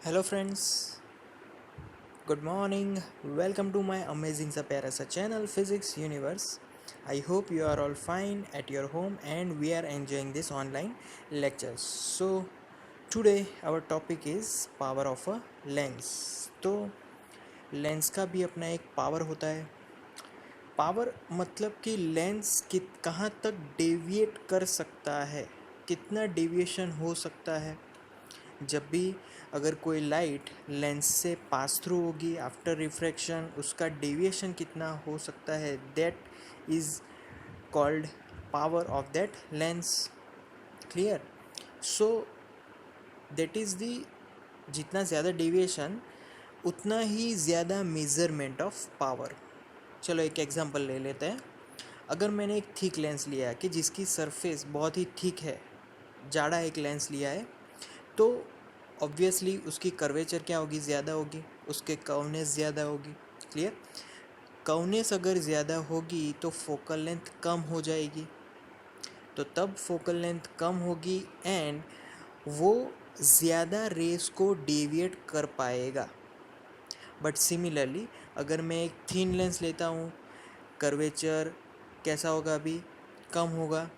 Hello friends, good morning. Welcome to my amazing sa pyara sa channel Physics Universe. I hope you are all fine at your home and we are enjoying this online lectures. So today our topic is power of a lens. तो lens का भी अपना एक power होता है. Power मतलब कि lens कहाँ तक डेविएट कर सकता है, कितना डेविएशन हो सकता है जब भी अगर कोई लाइट लेंस से पास थ्रू होगी आफ्टर रिफ्रैक्शन, उसका डेविएशन कितना हो सकता है, that is called power of that lens. Clear. So that is the, जितना ज़्यादा डेविएशन उतना ही ज़्यादा मेज़रमेंट ऑफ पावर. चलो एक एग्जांपल ले लेते हैं. अगर मैंने एक थिक लेंस लिया कि जिसकी सरफेस बहुत ही थिक है, जाड़ा एक लेंस लिया है, तो ऑब्वियसली उसकी कर्वेचर क्या होगी, ज़्यादा होगी, उसके कर्वनेस ज़्यादा होगी. क्लियर. कर्वनेस अगर ज़्यादा होगी तो फोकल लेंथ कम हो जाएगी, तो तब फोकल लेंथ कम होगी एंड वो ज़्यादा रेस को डेविएट कर पाएगा. बट सिमिलरली अगर मैं एक थिन लेंस लेता हूँ, कर्वेचर कैसा होगा, अभी कम होगा,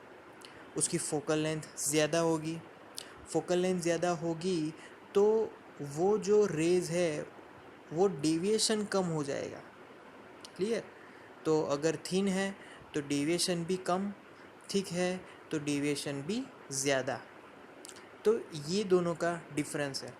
उसकी फोकल लेंथ ज़्यादा होगी. फोकल लेंथ ज़्यादा होगी तो वो जो रेज है वो डेविएशन कम हो जाएगा. क्लियर. तो अगर थिन है तो डेविएशन भी कम, थिक है तो डेविएशन भी ज़्यादा. तो ये दोनों का डिफरेंस है.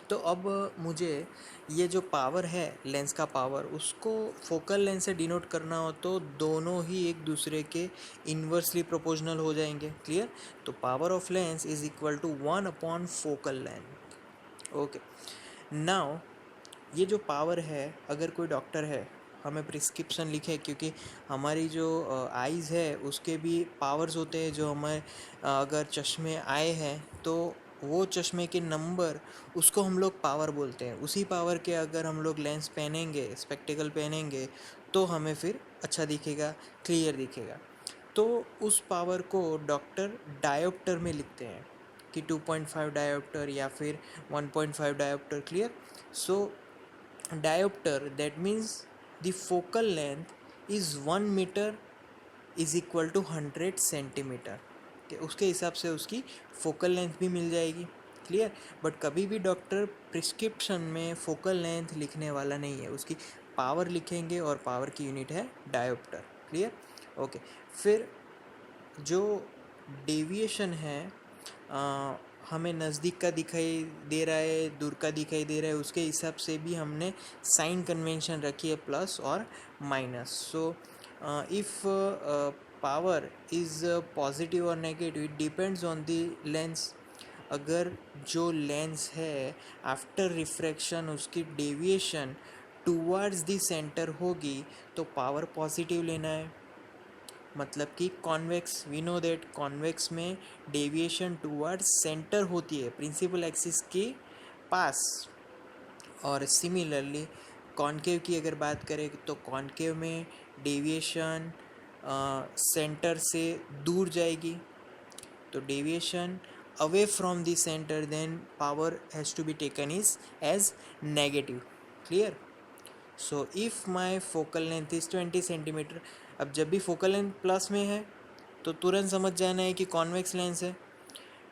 तो अब मुझे ये जो पावर है लेंस का पावर, उसको फोकल लेंथ से डिनोट करना हो तो दोनों ही एक दूसरे के इन्वर्सली प्रोपोर्शनल हो जाएंगे. क्लियर. तो power of lens is equal to 1 focal length. Okay. Now ये जो पावर है, अगर कोई डॉक्टर है हमें प्रिस्क्रिप्शन लिखे, क्योंकि हमारी जो आइज़ है उसके भी पावर्स होते हैं. जो हमें अगर चश्मे आए हैं तो वो चश्मे के नंबर, उसको हम लोग पावर बोलते हैं. उसी पावर के अगर हम लोग लेंस पहनेंगे, स्पेक्टिकल पहनेंगे, तो हमें फिर अच्छा दिखेगा, क्लियर दिखेगा. तो उस पावर को डॉक्टर डायोप्टर में लिखते हैं कि 2.5 डायोप्टर या फिर 1.5 dioptre. Clear. So dioptre, that means the focal length is 1 metre is equal to 100 centimetre. कि उसके हिसाब से उसकी फोकल लेंथ भी मिल जाएगी. क्लियर. बट कभी भी डॉक्टर प्रिस्क्रिप्शन में फोकल लेंथ लिखने वाला नहीं है, उसकी पावर लिखेंगे और पावर की यूनिट है डायोप्टर. क्लियर. ओके. फिर जो डेविएशन है, हमें नज़दीक का दिखाई दे रहा है, दूर का दिखाई दे रहा है, उसके हिसाब से भी हमने साइन कन्वेंशन रखी है, प्लस और minus. So if power is positive और negative, it depends on the lens. अगर जो लेंस है आफ्टर रिफ्रैक्शन उसकी डेविएशन टूवर्ड्स द सेंटर होगी तो पावर पॉजिटिव लेना है. मतलब कि convex, we know that convex में डेविएशन टूवर्ड्स सेंटर होती है, प्रिंसिपल एक्सिस के पास. और सिमिलरली कॉन्केव की अगर बात करें तो कॉन्केव में डेविएशन सेंटर से दूर जाएगी, तो deviation away from the centre, then power has to be taken is as negative. Clear. So if my focal length is 20 centimetre, अब जब भी फोकल लेंथ प्लस में है तो तुरंत समझ जाना है कि कॉन्वेक्स लेंस है.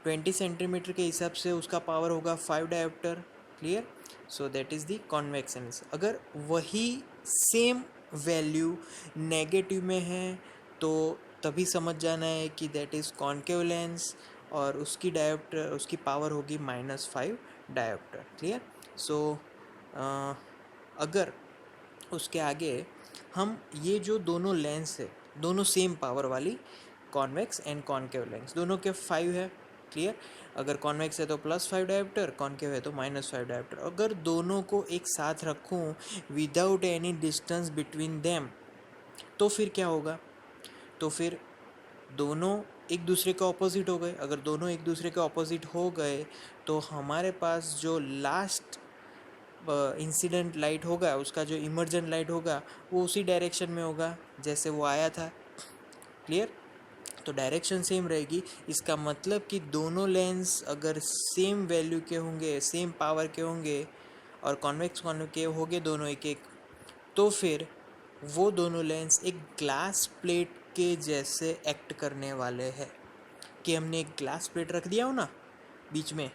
20 सेंटीमीटर के हिसाब से उसका पावर होगा 5 dioptre. Clear. So that is the convex lens. अगर वही सेम वैल्यू नेगेटिव में है तो तभी समझ जाना है कि दैट इज़ कॉन्केव लेंस और उसकी डायोप्टर, उसकी पावर होगी -5 डायोप्टर. क्लियर. सो अगर उसके आगे हम ये जो दोनों लेंस है, दोनों सेम पावर वाली, कॉन्वेक्स एंड कॉन्केव लेंस, दोनों के 5 है. क्लियर. अगर कॉन्वेक्स है तो +5 डायोप्टर, कॉन्केव है तो -5 डायोप्टर. अगर दोनों को एक साथ रखूं without any distance between them, तो फिर क्या होगा, तो फिर दोनों एक दूसरे के ऑपोजिट हो गए. अगर दोनों एक दूसरे के ऑपोजिट हो गए तो हमारे पास जो लास्ट इंसिडेंट लाइट होगा, उसका जो इमर्जेंट लाइट होगा वो उसी डायरेक्शन में होगा जैसे वो आया था. क्लियर. तो डायरेक्शन सेम रहेगी। इसका मतलब कि दोनों लेंस अगर सेम वैल्यू के होंगे, सेम पावर के होंगे और कॉन्वेक्स कॉन्वेकेव होंगे दोनों एक एक, तो फिर वो दोनों लेंस एक ग्लास प्लेट के जैसे एक्ट करने वाले हैं। कि हमने एक ग्लास प्लेट रख दिया हो ना बीच में,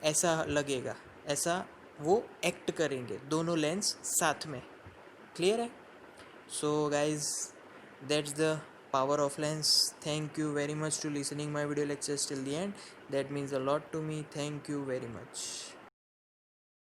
ऐसा लगेगा, ऐसा वो एक्ट करेंगे दोनों लेंस साथ में। क्लियर है? So guys, that's the power of lens. Thank you very much to listening my video lectures till the end. That means a lot to me. Thank you very much.